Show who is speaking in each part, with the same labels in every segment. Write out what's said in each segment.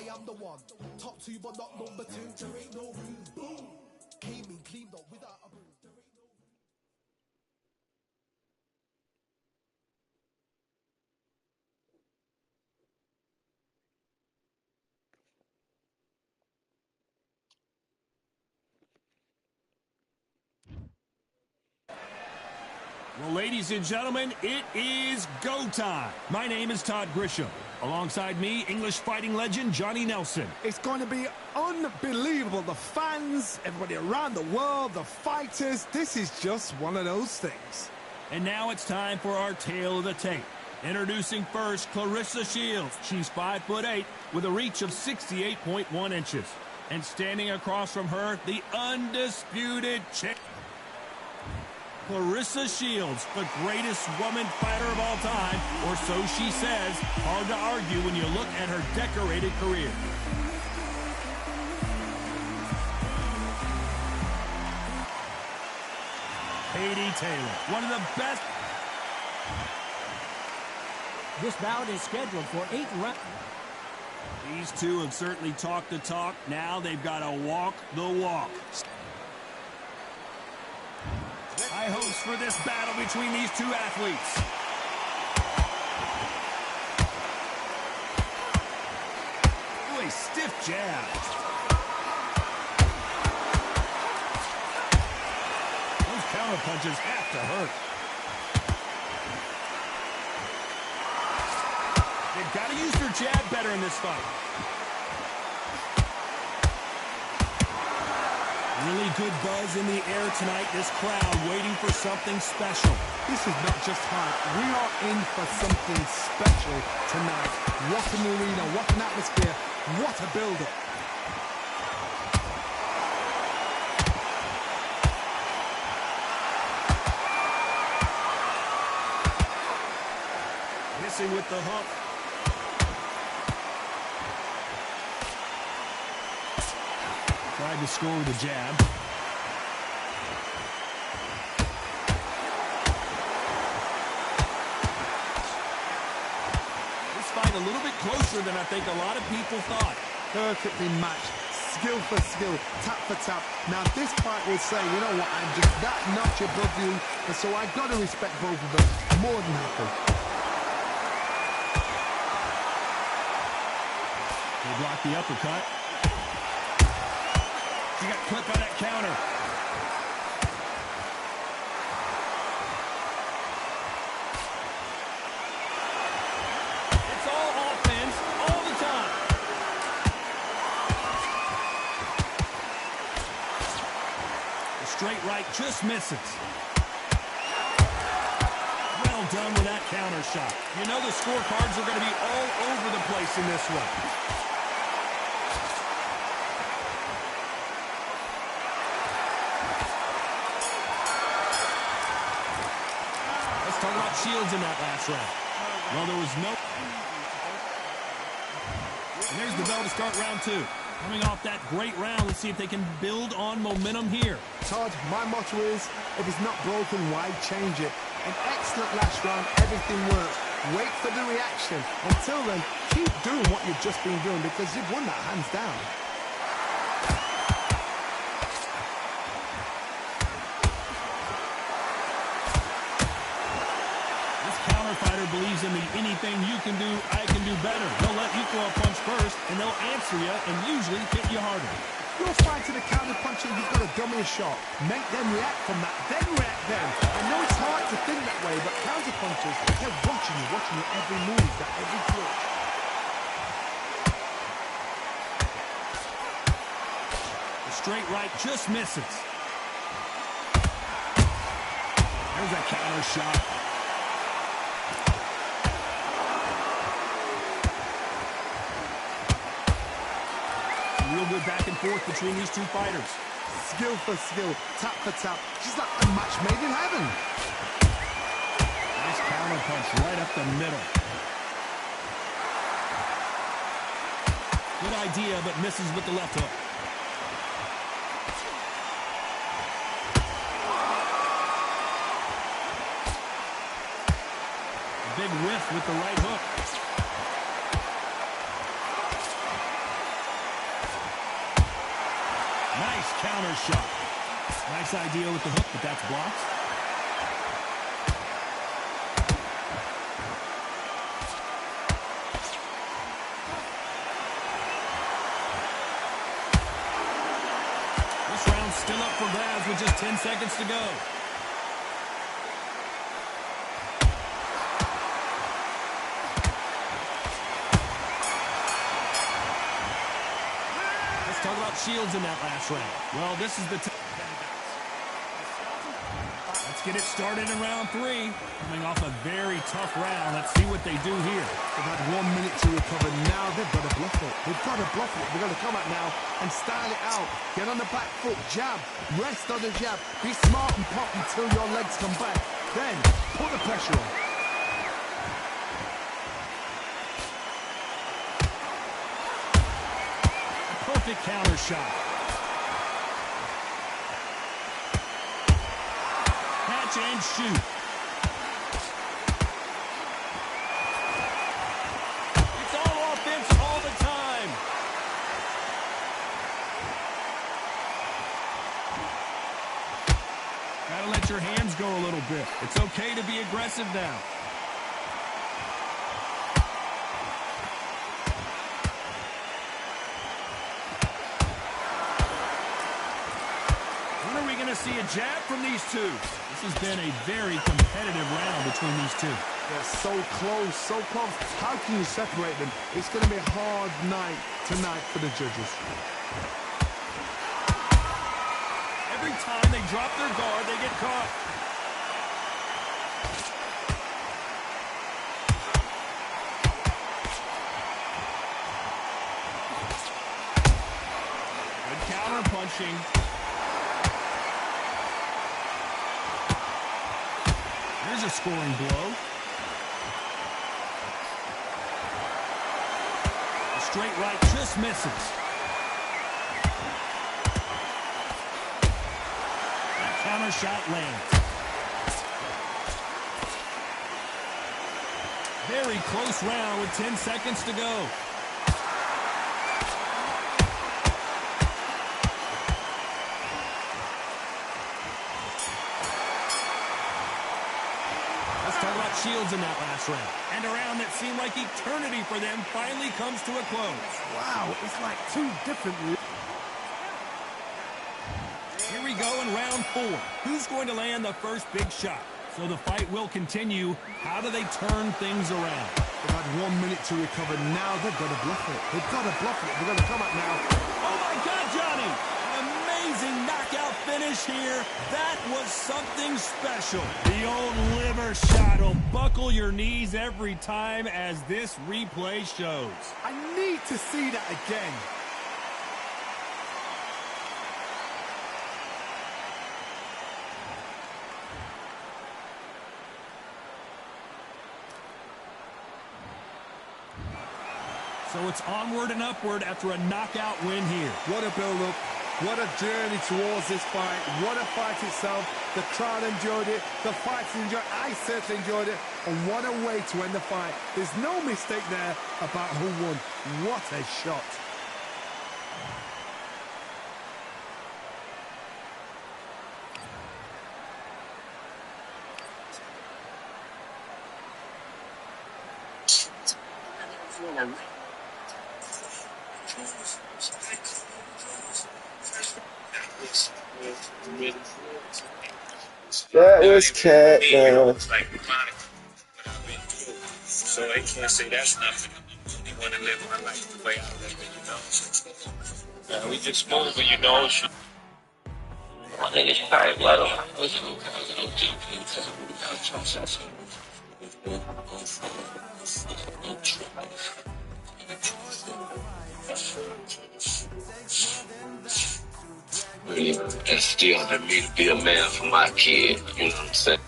Speaker 1: am the one. Top 2 but not number 2. There ain't no room. Boom. Came in clean though without a boom.
Speaker 2: Well, ladies and gentlemen, it is go time. My name is Todd Grisham. Alongside me, English fighting legend Johnny Nelson.
Speaker 3: It's going to be unbelievable. The fans, everybody around the world, the fighters. This is just one of those things.
Speaker 2: And now it's time for our tale of the tape. Introducing first, Claressa Shields. She's 5'8" with a reach of 68.1 inches. And standing across from her, the undisputed champ. Claressa Shields, the greatest woman fighter of all time, or so she says. Hard to argue when you look at her decorated career. Katie Taylor, one of the best.
Speaker 4: This bout is scheduled for 8 rounds.
Speaker 2: These two have certainly talked the talk. Now they've got to walk the walk. High hopes for this battle between these two athletes. Ooh, a stiff jab. Those counter punches have to hurt. They've got to use their jab better in this fight. Really good buzz in the air tonight. This crowd waiting for something special.
Speaker 3: This is not just hype. We are in for something special tonight. What an arena, what an atmosphere, what a build-up.
Speaker 2: Missing with the hook. Tried to score with a jab. This fight a little bit closer than I think a lot of people thought.
Speaker 3: Perfectly matched, skill for skill, tap for tap. Now this fight will say, you know what, I'm just that notch above you, and so I've got to respect both of them. More than happy.
Speaker 2: They block the uppercut. She got clipped by that counter. It's all offense all the time. The straight right just misses. Well done with that counter shot. You know the scorecards are going to be all over the place in this one. Talk about Shields in that last round. Well, there was no... And there's the bell to start round 2. Coming off that great round, let's see if they can build on momentum here.
Speaker 3: Todd, my motto is, if it's not broken, why change it? An excellent last round, everything works. Wait for the reaction. Until then, keep doing what you've just been doing because you've won that hands down.
Speaker 2: Fighter believes in the anything you can do, I can do better. They'll let you throw a punch first, and they'll answer you and usually hit you harder.
Speaker 3: You're fighting a counter puncher, you've got to dummy a shot. Make them react from that, then react then. I know it's hard to think that way, but counter punchers, they're watching you every move, that every twitch.
Speaker 2: The straight right just misses. There's a counter shot. Real good back and forth between these two fighters.
Speaker 3: Skill for skill, tap for tap. She's like a match made in heaven.
Speaker 2: Nice counter punch right up the middle. Good idea, but misses with the left hook. A big whiff with the right hook. Nice counter shot. Nice idea with the hook, but that's blocked. This round's still up for grabs with just 10 seconds to go. Let's talk about Shields in that last round. Well, this is the Let's get it started in round 3. Coming off a very tough round. Let's see what they do here.
Speaker 3: They've had 1 minute to recover. Now they've got to bluff it. They've got to bluff it. They've got to come out now and style it out. Get on the back foot, jab, rest on the jab. Be smart and pop until your legs come back. Then put the pressure on.
Speaker 2: Perfect counter shot. Catch and shoot. It's all offense all the time. Gotta let your hands go a little bit. It's okay to be aggressive now. See a jab from these two. This has been a very competitive round between these two.
Speaker 3: They're so close, so close. How can you separate them? It's going to be a hard night tonight for the judges.
Speaker 2: Every time they drop their guard, they get caught. Good counter punching. Here's a scoring blow. A straight right just misses. That counter shot lands. Very close round with 10 seconds to go. Shields in that last round. And a round that seemed like eternity for them finally comes to a close.
Speaker 3: Wow, it's like 2 different...
Speaker 2: Here we go in round 4. Who's going to land the first big shot? So the fight will continue. How do they turn things around?
Speaker 3: They've had 1 minute to recover. Now they've got to bluff it. They've got to bluff it. They've got to come out now.
Speaker 2: Oh, my God, Johnny! Amazing knockout finish here. That was something special. The old liver shot will buckle your knees every time, as this replay shows.
Speaker 3: I need to see that again.
Speaker 2: So it's onward and upward after a knockout win here.
Speaker 3: What a build-up. What a journey towards this fight. What a fight itself. The crowd enjoyed it. The fighters enjoyed it. I certainly enjoyed it. And what a way to end the fight. There's no mistake there about who won. What a shot.
Speaker 5: That was cat now. So they can't say that's nothing. They want to live my life the way I live it, you know. We just move, but you know. My niggas probably let them. Really instilled in me to be a man for my kid, you know what I'm saying?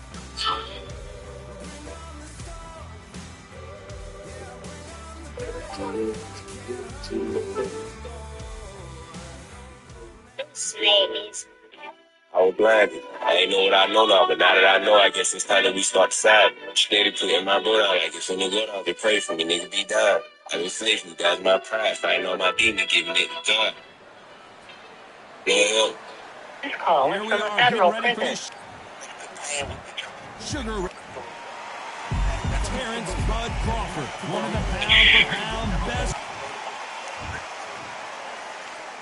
Speaker 5: I was blind. I ain't know what I know now, but now that I know, I guess it's time that we start deciding. I'm steady putting my blood out. Like, if when you go down, they pray for me, nigga, be down. I been faithful, that's my pride. Fighting on my demon, giving it to God. Yeah.
Speaker 6: This call
Speaker 2: Here
Speaker 6: is
Speaker 2: we
Speaker 6: from a
Speaker 2: are,
Speaker 6: federal
Speaker 2: getting ready for
Speaker 6: prison.
Speaker 2: this Sugar Terrence Bud Crawford, one of the pound-for-pound best.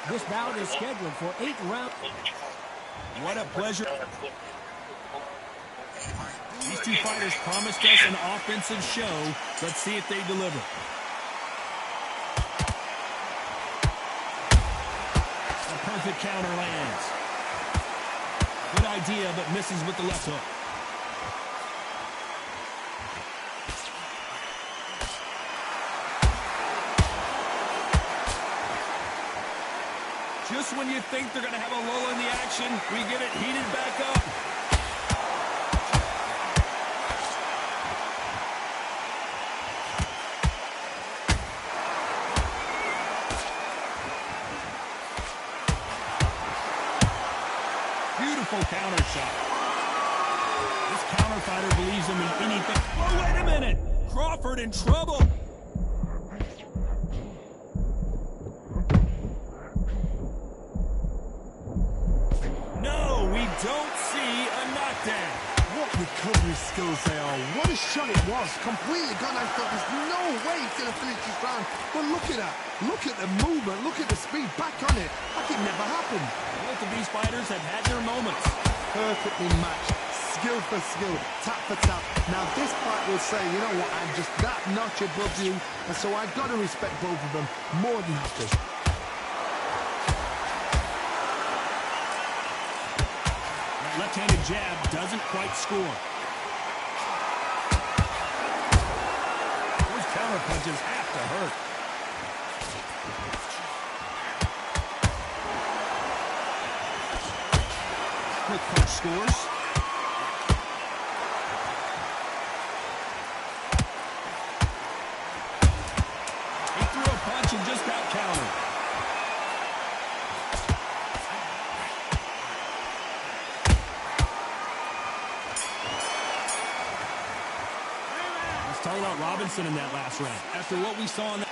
Speaker 4: This bout is scheduled for 8 rounds.
Speaker 2: What a pleasure. These two fighters promised us an offensive show. Let's see if they deliver. A perfect counter lands. Good idea, but misses with the left hook. Just when you think they're going to have a lull in the action, we get it heated back up. Beautiful counter shot. This counter fighter believes in anything. Oh, wait a minute! Crawford in trouble! No, we don't see a knockdown.
Speaker 3: What recovery skills they are. What a shot it was. Completely gone. I thought there's no way he's going to finish this round. But look at that. Look at the movement. Look at the speed. Back on it. Like it never happened.
Speaker 2: Both of these fighters have had their moments.
Speaker 3: Perfectly matched. Skill for skill. Tap for tap. Now this fight will say, you know what, I'm just that notch above you. And so I've got to respect both of them more than have to.
Speaker 2: Left-handed jab doesn't quite score. Those counter punches have to hurt. Quick punch scores. He threw a punch and just got countered. Talking about Robinson in that last round. After what we saw in that...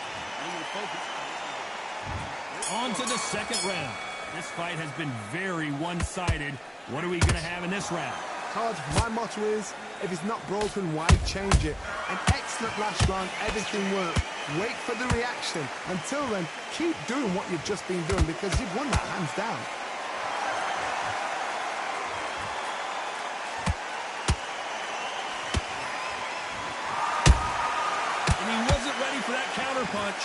Speaker 2: On to the second round. This fight has been very one-sided. What are we going to have in this round?
Speaker 3: Todd, my motto is, if it's not broken, why change it? An excellent last round, everything worked. Wait for the reaction. Until then, keep doing what you've just been doing because you've won that hands down.
Speaker 2: For that counter punch.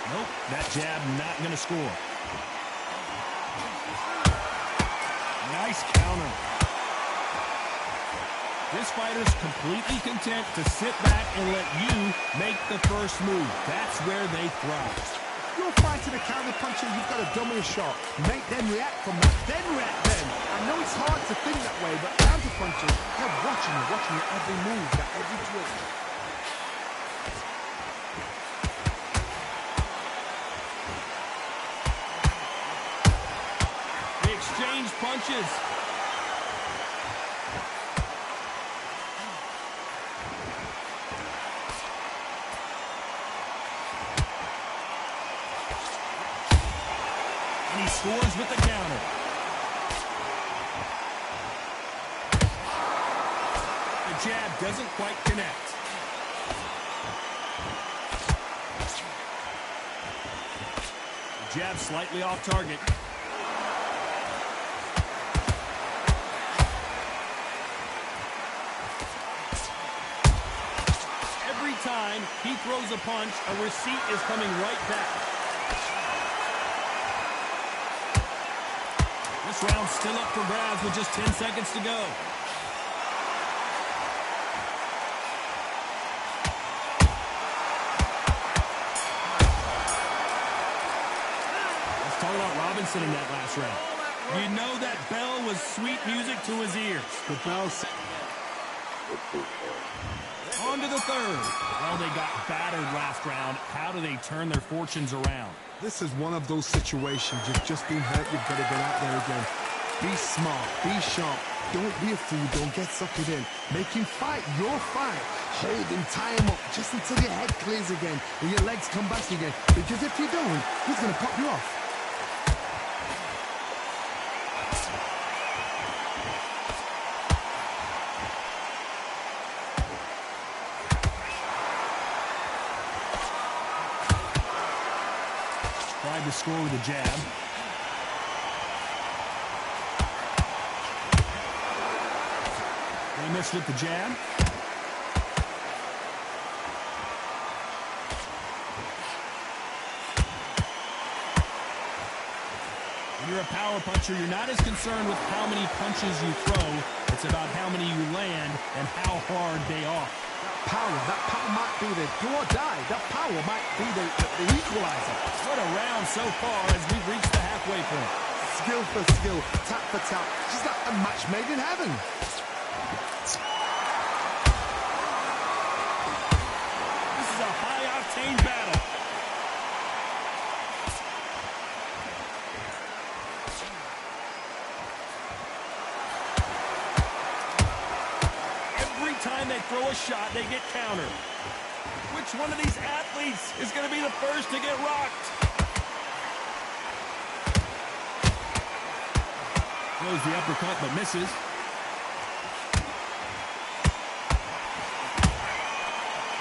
Speaker 2: Nope, that jab not going to score. Nice counter. This fighter's completely content to sit back and let you make the first move. That's where they thrive.
Speaker 3: You're fighting a counter puncher, you've got a dummy shot. Make them react from that, then react then. I know it's hard to think that way, but counter punchers, they're watching you every move, every twist.
Speaker 2: Exchange punches. And he scores with the counter. The jab doesn't quite connect. The jab slightly off target. Time he throws a punch, a receipt is coming right back. This round's still up for grabs with just 10 seconds to go. Let's talk about Robinson in that last round. You know that bell was sweet music to his ears.
Speaker 3: The bell.
Speaker 2: On to the third. Well, they got battered last round. How do they turn their fortunes around?
Speaker 3: This is one of those situations. You've just been hurt. You've got to get out there again. Be smart. Be sharp. Don't be a fool. Don't get suckered in. Make him fight your fight. Hold him, tie him up just until your head clears again and your legs come back again. Because if you don't, he's going to pop you off.
Speaker 2: tried to score with a jab. They missed with the jab. When you're a power puncher, you're not as concerned with how many punches you throw. It's about how many you land and how hard they are.
Speaker 3: That power might be the do or die. That power might be the equalizer.
Speaker 2: What a round so far as we've reached the halfway point.
Speaker 3: Skill for skill, tap for tap. Just like a match made in heaven.
Speaker 2: This is a high-octane battle. Every time they throw a shot, they get countered. Which one of these athletes is going to be the first to get rocked? Throws the uppercut but misses.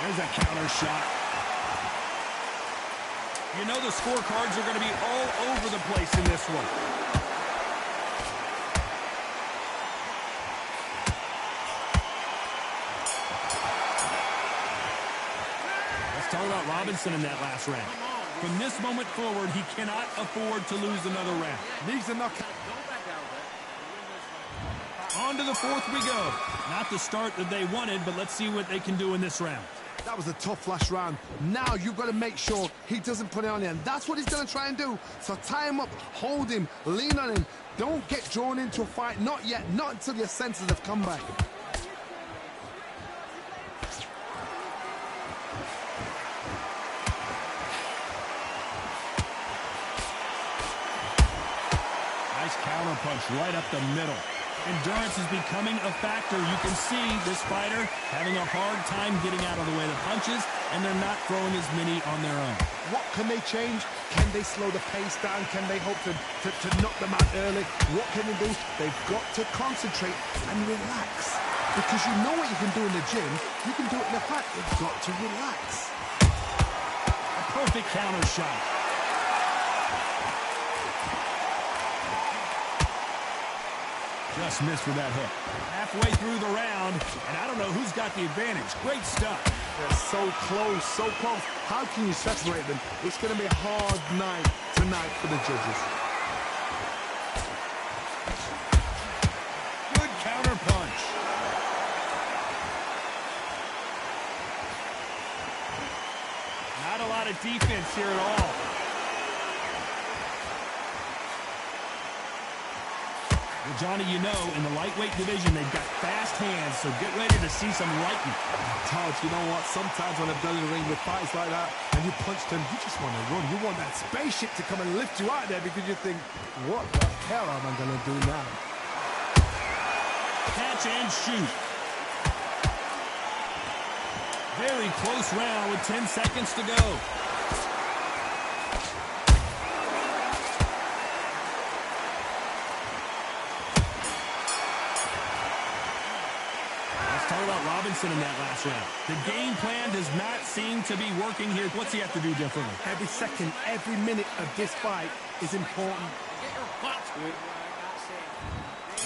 Speaker 2: There's a counter shot. You know the scorecards are going to be all over the place in this one. Let's talk about Robinson in that last round. From this moment forward, he cannot afford to lose another round.
Speaker 3: Needs a knockout.
Speaker 2: On to the fourth we go. Not the start that they wanted, but let's see what they can do in this round.
Speaker 3: That was a tough last round. Now you've got to make sure he doesn't put it on you, and that's what he's going to try and do. So tie him up, hold him, lean on him. Don't get drawn into a fight. Not yet. Not until your senses have come back.
Speaker 2: Nice counter punch right up the middle. Endurance is becoming a factor. You can see this fighter having a hard time getting out of the way of the punches, and they're not throwing as many on their own.
Speaker 3: What can they change? Can they slow the pace down? Can they hope to knock them out early? What can they do? They've got to concentrate and relax. Because you know what you can do in the gym. You can do it in the fight. You've got to relax.
Speaker 2: A perfect counter shot. Just missed with that hook. Halfway through the round, and I don't know who's got the advantage. Great stuff.
Speaker 3: They're so close, so close. How can you separate them? It's going to be a hard night tonight for the judges.
Speaker 2: Good counter punch. Not a lot of defense here at all. Well, Johnny, you know, in the lightweight division, they've got fast hands, so get ready to see some lightning.
Speaker 3: Todd, you know what? Sometimes when I've done in the ring with fights like that, and you punch them, you just want to run. You want that spaceship to come and lift you out there because you think, what the hell am I going to do now?
Speaker 2: Catch and shoot. Very close round with 10 seconds to go. Talk about Robinson in that last round. The game plan does not seem to be working here. What's he have to do differently?
Speaker 3: Every second, every minute of this fight is important.
Speaker 2: And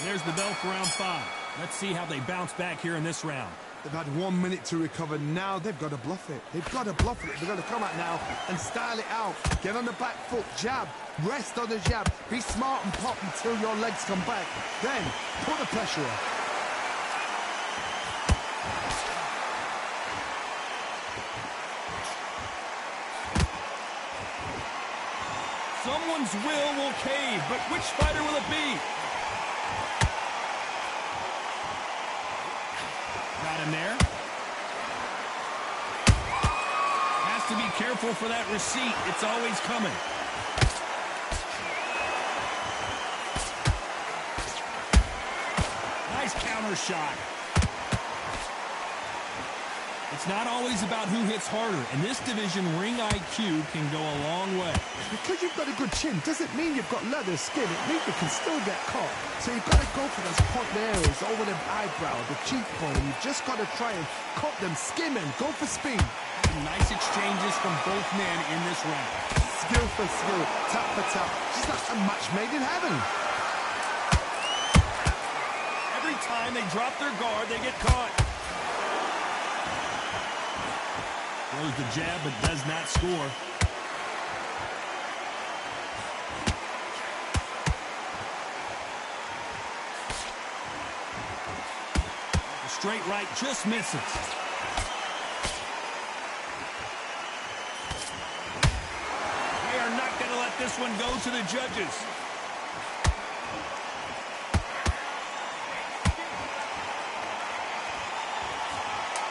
Speaker 2: there's the bell for round 5. Let's see how they bounce back here in this round.
Speaker 3: They've had 1 minute to recover. Now they've got to bluff it. They've got to bluff it. They've got to come out now and style it out. Get on the back foot, jab, rest on the jab. Be smart and pop until your legs come back. Then put the pressure on.
Speaker 2: Someone's will cave, but which fighter will it be? Not in there. Has to be careful for that receipt. It's always coming. Nice counter shot. It's not always about who hits harder. In this division, ring IQ can go a long way.
Speaker 3: Because you've got a good chin doesn't mean you've got leather skin. It means you can still get caught. So you've got to go for those hot areas over the eyebrow, the cheekbone. And you've just got to try and cut them, skim and go for speed.
Speaker 2: Nice exchanges from both men in this round.
Speaker 3: skill for skill, tap for tap. Just like a match made in heaven.
Speaker 2: Every time they drop their guard, they get caught. Throws the jab, but does not score. The straight right just misses. They are not going to let this one go to the judges.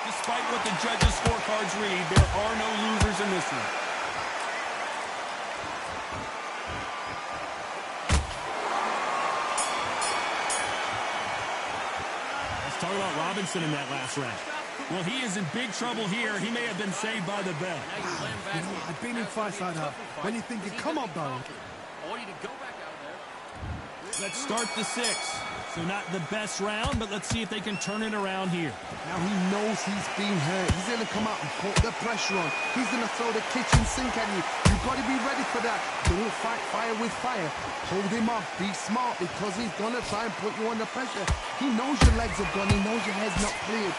Speaker 2: Despite what the judges' scorecards read, there are no losers in this one. Let's talk about Robinson in that last round. Well, he is in big trouble here. He may have been saved by the bell.
Speaker 3: You know, I've been in fights like that. When you're thinking, come on, Barry.
Speaker 2: Let's start the sixth. So not the best round, but let's see if they can turn it around here.
Speaker 3: Now he knows he's been hurt. He's going to come out and put the pressure on. He's going to throw the kitchen sink at you. You've got to be ready for that. Don't fight fire with fire. Hold him off. Be smart because he's going to try and put you under pressure. He knows your legs are gone. He knows your head's not cleared.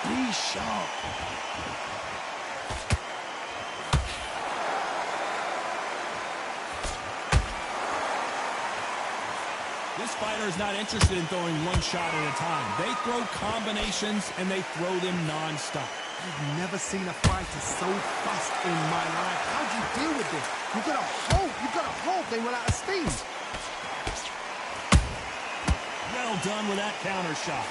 Speaker 3: Be sharp.
Speaker 2: This fighter is not interested in throwing one shot at a time. They throw combinations, and they throw them non-stop.
Speaker 3: I've never seen a fighter so fast in my life. How do you deal with this? You've got to hope they run out of steam.
Speaker 2: Well done with that counter shot.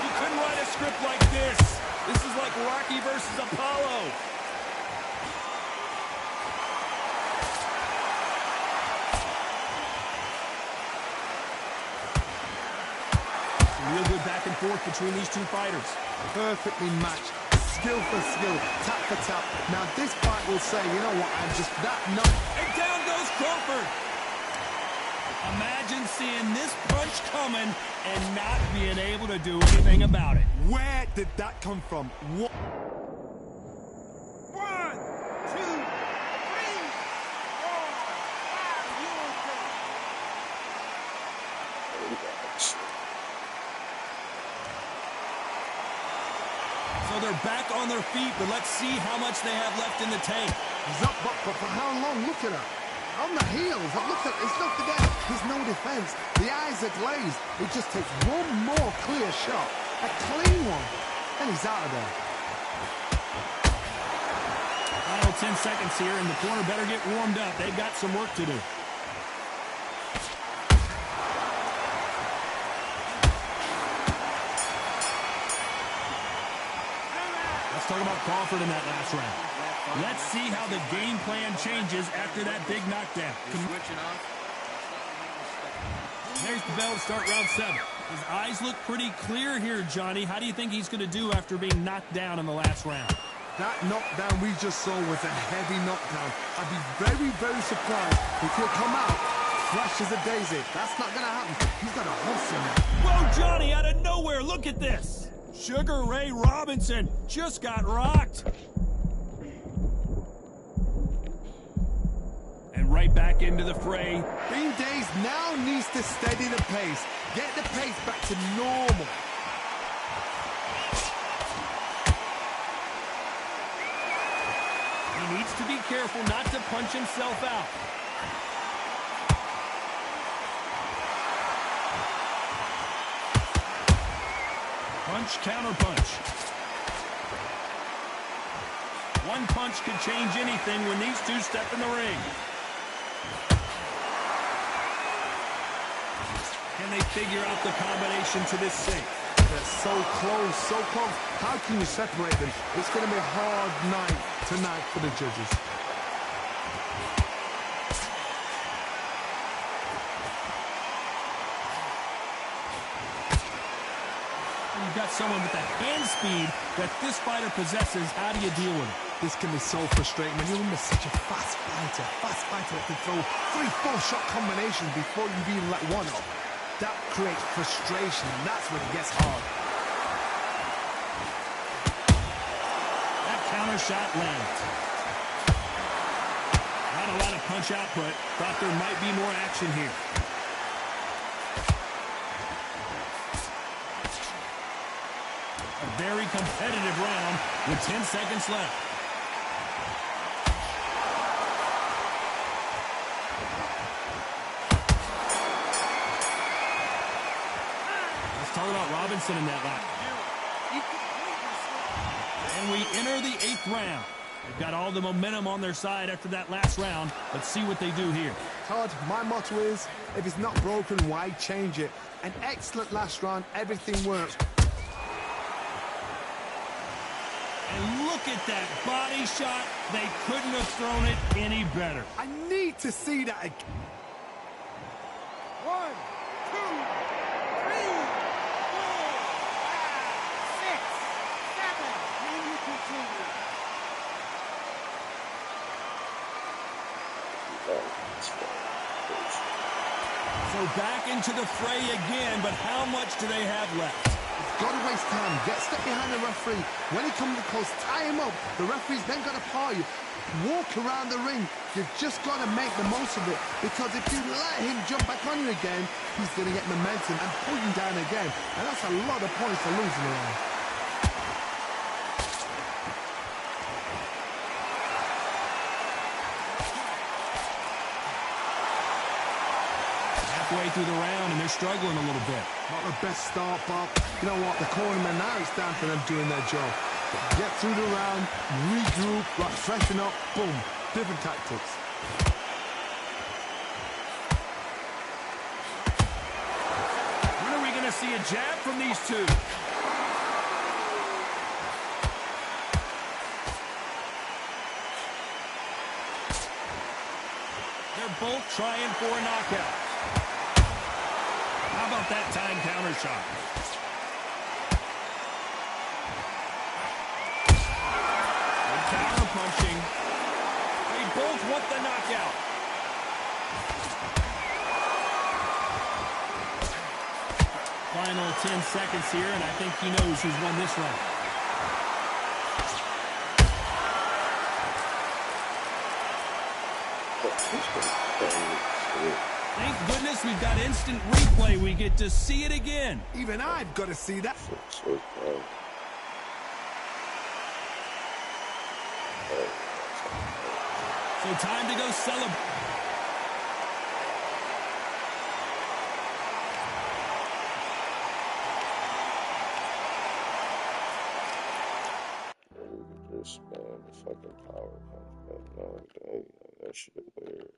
Speaker 2: You couldn't write a script like this. This is like Rocky versus Apollo. Real good back and forth between these two fighters.
Speaker 3: Perfectly matched. Skill for skill. Tap for tap. Now this fight will say, you know what, I'm just that nut.
Speaker 2: And down goes Crawford. Imagine seeing this punch coming and not being able to do anything about it.
Speaker 3: Where did that come from? What?
Speaker 1: 1, 2, 3, 4, 5,
Speaker 2: So they're back on their feet, but let's see how much they have left in the tank.
Speaker 3: He's up, but for how long? Look at her. On the heels. Look at it's not there. There's no defense. The eyes are glazed. It just takes one more clear shot. A clean one. And he's out of there.
Speaker 2: Final 10 seconds here, and the corner better get warmed up. They've got some work to do. Let's talk about Crawford in that last round. Let's see how the game plan changes after that big knockdown. There's the bell to start round 7. His eyes look pretty clear here, Johnny. How do you think he's going to do after being knocked down in the last round?
Speaker 3: That knockdown we just saw was a heavy knockdown. I'd be very, very surprised if he'll come out fresh as a daisy. That's not going to happen. He's got a hustle now.
Speaker 2: Whoa, Johnny, out of nowhere, look at this. Sugar Ray Robinson just got rocked. And right back into the fray.
Speaker 3: Bean Days now needs to steady the pace. Get the pace back to normal.
Speaker 2: He needs to be careful not to punch himself out. Punch, counter punch. One punch could change anything when these two step in the ring. Can they figure out the combination to this sink?
Speaker 3: They're so close, so close. How can you separate them? It's going to be a hard night tonight for the judges.
Speaker 2: You've got someone with the hand speed that this fighter possesses. How do you deal with it?
Speaker 3: This can be so frustrating when you're under such a fast fighter that can throw 3-4 shot combinations before you've even let one off. That creates frustration, and that's when it gets hard.
Speaker 2: That counter shot lands. Not a lot of punch output. Thought there might be more action here. A very competitive round with 10 seconds left. Let's talk about Robinson in that line. And we enter the 8th round. They've got all the momentum on their side after that last round. Let's see what they do here.
Speaker 3: Todd, my motto is, if it's not broken, why change it? An excellent last round, everything works.
Speaker 2: And look at that body shot. They couldn't have thrown it any better.
Speaker 3: I need to see that again.
Speaker 4: 1, 2, 3, 4, 5, 6, 7. And you continue. So back into the fray again, but how much do they have left?
Speaker 3: Got to waste time. Get stuck behind the referee. When he comes close, tie him up. The referee's then got to paw you. Walk around the ring. You've just got to make the most of it. Because if you let him jump back on you again, he's going to get momentum and pull you down again. And that's a lot of points for losing around.
Speaker 2: Halfway through the round, and they're struggling a little bit.
Speaker 3: Not the best start, but you know what? The cornermen, now it's down for them doing their job. Get through the round, regroup, right, freshen up, boom. Different tactics.
Speaker 2: When are we going to see a jab from these two? They're both trying for a knockout. How about that time counter shot? Good counter punching. They both want the knockout. Final 10 seconds here, and I think he knows who's won this round. Thank goodness we've got instant replay. We get to see it again.
Speaker 3: Even I've got to see that.
Speaker 2: So time to go celebrate.
Speaker 5: This man, the fucking power comes back now. That shit weird.